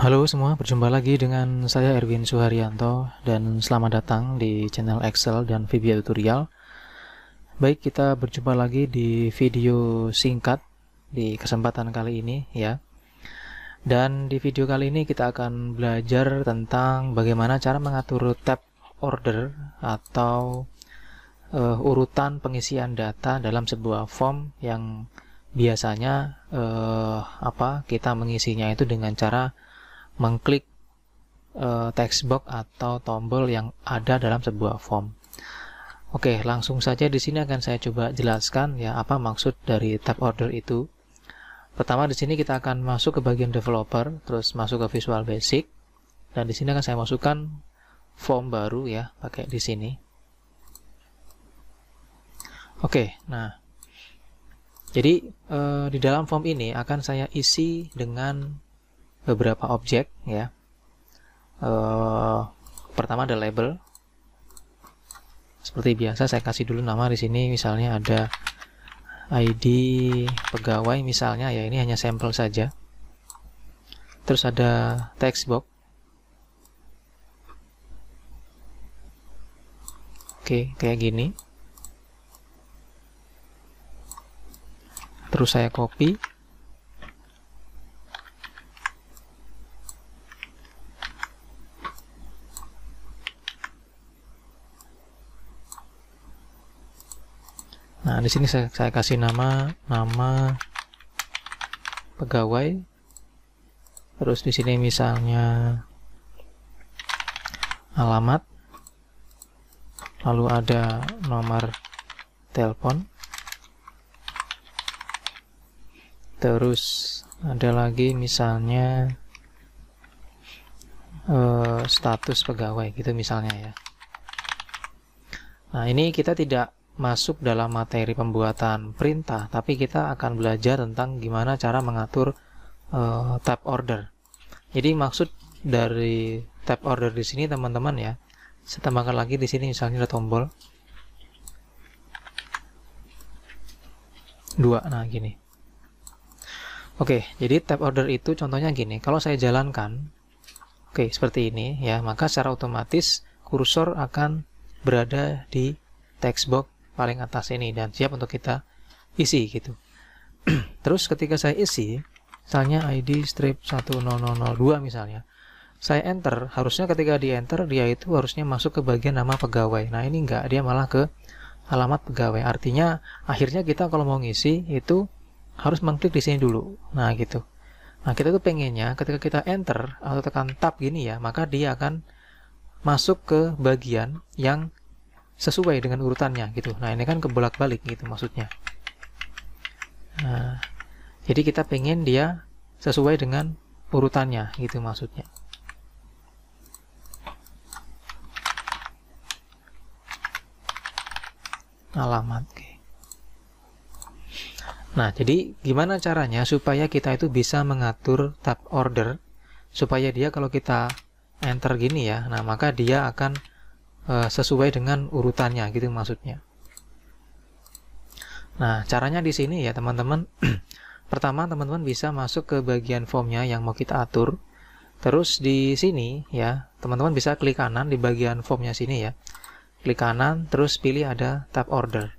Halo semua, berjumpa lagi dengan saya Erwin Suharyanto dan selamat datang di channel Excel dan VBA Tutorial. Baik, kita berjumpa lagi di video singkat di kesempatan kali ini ya. Dan di video kali ini kita akan belajar tentang bagaimana cara mengatur tab order atau urutan pengisian data dalam sebuah form yang biasanya kita mengisinya itu dengan cara mengklik text box atau tombol yang ada dalam sebuah form. Oke, langsung saja di sini akan saya coba jelaskan ya apa maksud dari tab order itu. Pertama di sini kita akan masuk ke bagian developer, terus masuk ke Visual Basic, dan di sini akan saya masukkan form baru ya, pakai di sini. Oke, nah jadi di dalam form ini akan saya isi dengan beberapa objek ya. Pertama ada label. Seperti biasa saya kasih dulu nama di sini, misalnya ada ID pegawai misalnya ya, ini hanya sampel saja. Terus ada text box. Oke, kayak gini. Terus saya copy. Nah, di sini saya kasih nama pegawai. Terus di sini misalnya alamat. Lalu ada nomor telepon. Terus ada lagi misalnya status pegawai gitu misalnya ya. Nah, ini kita tidak masuk dalam materi pembuatan perintah, tapi kita akan belajar tentang gimana cara mengatur tab order. Jadi maksud dari tab order di sini teman-teman ya, saya tambahkan lagi di sini misalnya ada tombol 2, nah gini. Oke, jadi tab order itu contohnya gini, kalau saya jalankan, oke seperti ini ya, maka secara otomatis kursor akan berada di text box paling atas ini dan siap untuk kita isi gitu. Terus ketika saya isi, misalnya ID strip 1002 misalnya, saya enter, harusnya ketika di enter dia itu harusnya masuk ke bagian nama pegawai. Nah ini enggak, dia malah ke alamat pegawai. Artinya akhirnya kita kalau mau ngisi itu harus mengklik di sini dulu. Nah gitu. Nah kita tuh pengennya ketika kita enter atau tekan tab gini ya, maka dia akan masuk ke bagian yang sesuai dengan urutannya gitu. Nah ini kan kebolak-balik gitu maksudnya. Nah, jadi kita pengen dia sesuai dengan urutannya gitu maksudnya. Alamat. Oke. Nah jadi gimana caranya supaya kita itu bisa mengatur tab order supaya dia kalau kita enter gini ya, nah maka dia akan sesuai dengan urutannya gitu maksudnya. Nah, caranya di sini ya teman-teman. Pertama, teman-teman bisa masuk ke bagian formnya yang mau kita atur. Terus di sini ya, teman-teman bisa klik kanan di bagian formnya sini ya. Klik kanan, terus pilih ada tab order.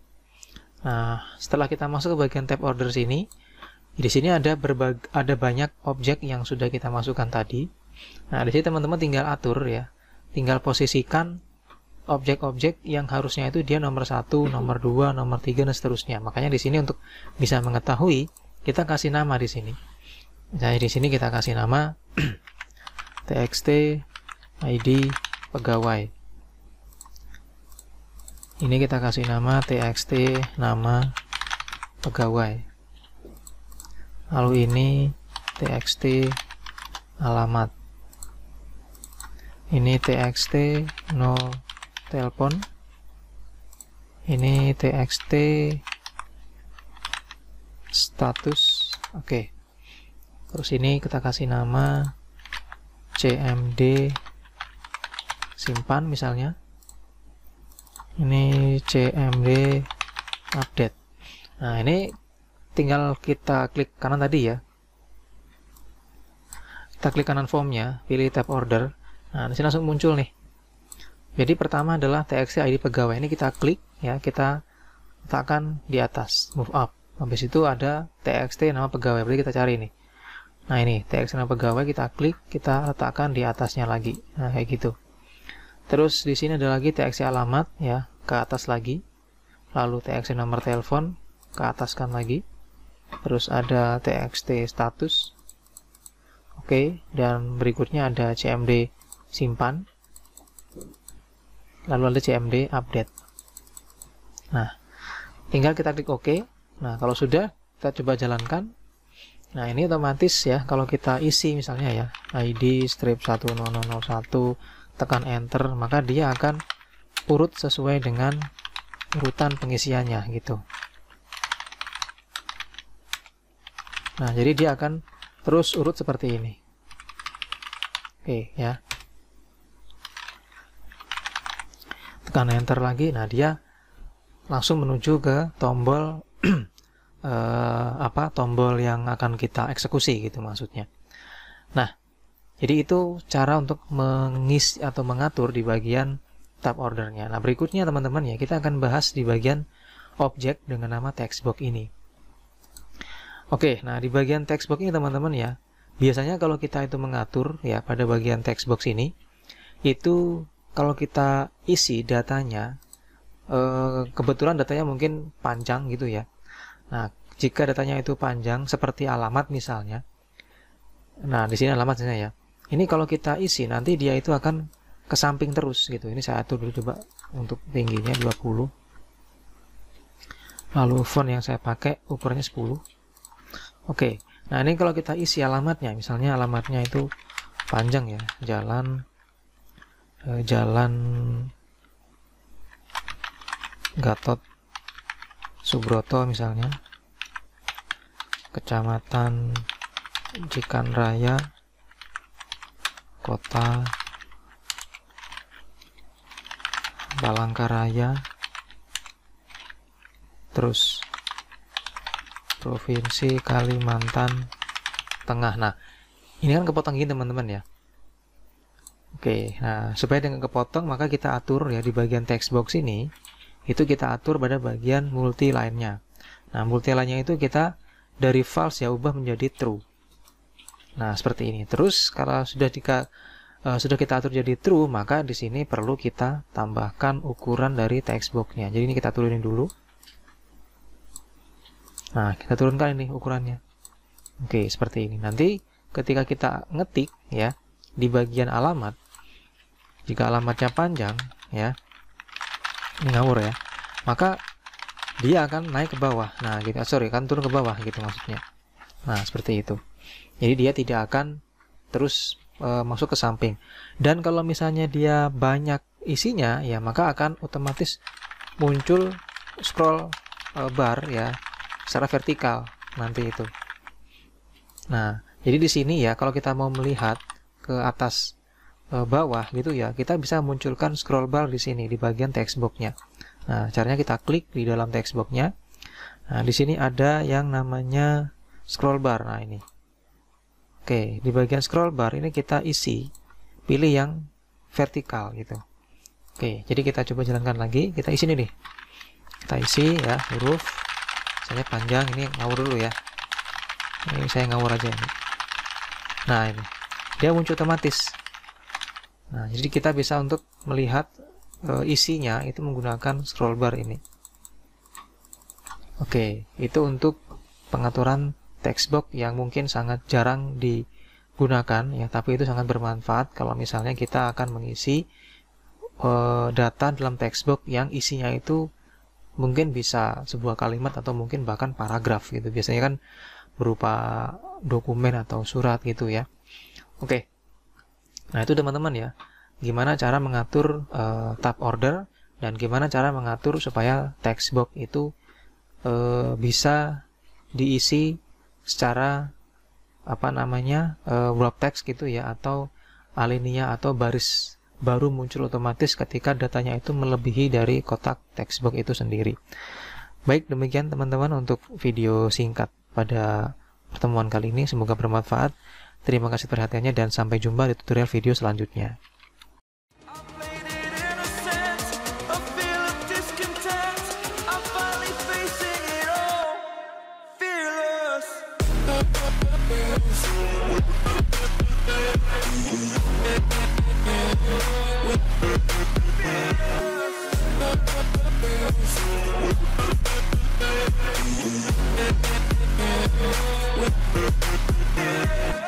Nah, setelah kita masuk ke bagian tab order sini, di sini ada banyak objek yang sudah kita masukkan tadi. Nah, di sini teman-teman tinggal atur ya. Tinggal posisikan objek-objek yang harusnya itu dia nomor 1, nomor 2, nomor 3 dan seterusnya. Makanya di sini untuk bisa mengetahui, kita kasih nama di sini. Misalnya di sini kita kasih nama txt ID pegawai. Ini kita kasih nama txt nama pegawai. Lalu ini txt alamat. Ini txt no telepon, ini txt status. Oke. Terus ini kita kasih nama cmd simpan misalnya, ini cmd update. Nah ini tinggal kita klik kanan tadi ya, kita klik kanan formnya, pilih tab order. Nah, di sini langsung muncul nih. Jadi pertama adalah TXT ID pegawai. Ini kita klik ya, kita letakkan di atas, move up. Habis itu ada TXT nama pegawai. Berarti kita cari nih. Nah, ini TXT nama pegawai, kita klik, kita letakkan di atasnya lagi. Nah, kayak gitu. Terus di sini ada lagi TXT alamat ya, ke atas lagi. Lalu TXT nomor telepon, ke ataskan lagi. Terus ada TXT status. Oke, dan berikutnya ada CMD simpan. Lalu ada CMD update. Nah, tinggal kita klik OK. Nah, kalau sudah, kita coba jalankan. Nah, ini otomatis ya, kalau kita isi misalnya ya, ID strip 1001, tekan enter, maka dia akan urut sesuai dengan urutan pengisiannya gitu. Nah, jadi dia akan terus urut seperti ini. Oke, ya. Tekan enter lagi, nah dia langsung menuju ke tombol tombol yang akan kita eksekusi gitu maksudnya. Nah, jadi itu cara untuk mengisi atau mengatur di bagian tab ordernya. Nah, berikutnya teman-teman ya, kita akan bahas di bagian objek dengan nama textbox ini. Oke, nah di bagian textbox ini teman-teman ya, biasanya kalau kita itu mengatur ya pada bagian textbox ini, itu kalau kita isi datanya, kebetulan datanya mungkin panjang gitu ya. Nah, jika datanya itu panjang seperti alamat misalnya, nah di sini alamatnya ya. Ini kalau kita isi nanti dia itu akan ke samping terus gitu. Ini saya atur dulu coba untuk tingginya 20. Lalu font yang saya pakai ukurannya 10. Oke. Nah, ini kalau kita isi alamatnya, misalnya alamatnya itu panjang ya, Jalan Gatot Subroto misalnya, Kecamatan Cikan Raya, Kota Palangkaraya, terus Provinsi Kalimantan Tengah. Nah, ini kan kepotong gini teman-teman ya. Oke, nah supaya dengan kepotong maka kita atur ya di bagian text box ini, itu kita atur pada bagian multi line-nya. Nah, multi line-nya itu kita dari false ya ubah menjadi true. Nah, seperti ini. Terus kalau sudah kita atur jadi true, maka di sini perlu kita tambahkan ukuran dari text box-nya. Jadi ini kita turunin dulu. Nah, kita turunkan ini ukurannya. Oke, seperti ini. Nanti ketika kita ngetik ya di bagian alamat, jika alamatnya panjang ya, ini ngawur ya, maka dia akan naik ke bawah. Nah, gitu. Akan turun ke bawah gitu maksudnya. Nah, seperti itu. Jadi dia tidak akan terus masuk ke samping. Dan kalau misalnya dia banyak isinya ya, maka akan otomatis muncul scroll bar ya secara vertikal nanti itu. Nah, jadi di sini ya kalau kita mau melihat ke atas bawah gitu ya, kita bisa munculkan scroll bar di sini di bagian text box-nya. Nah, caranya kita klik di dalam text box-nya. Nah, di sini ada yang namanya scroll bar. Nah, ini. Oke, di bagian scroll bar ini kita isi, pilih yang vertikal gitu. Oke, jadi kita coba jalankan lagi. Kita isi nih. Kita isi ya huruf. Misalnya panjang, ini ngawur dulu ya. Ini saya ngawur aja ini. Nah, ini. Dia muncul otomatis. Nah, jadi kita bisa untuk melihat isinya itu menggunakan scroll bar ini. Oke, itu untuk pengaturan text box yang mungkin sangat jarang digunakan ya, tapi itu sangat bermanfaat kalau misalnya kita akan mengisi data dalam text box yang isinya itu mungkin bisa sebuah kalimat atau mungkin bahkan paragraf gitu. Biasanya kan berupa dokumen atau surat gitu ya. Oke. Nah, itu teman-teman ya, gimana cara mengatur tab order dan gimana cara mengatur supaya text box itu bisa diisi secara wrap text gitu ya, atau alinea atau baris baru muncul otomatis ketika datanya itu melebihi dari kotak text box itu sendiri. Baik, demikian teman-teman untuk video singkat pada pertemuan kali ini. Semoga bermanfaat. Terima kasih perhatiannya dan sampai jumpa di tutorial video selanjutnya. Yeah.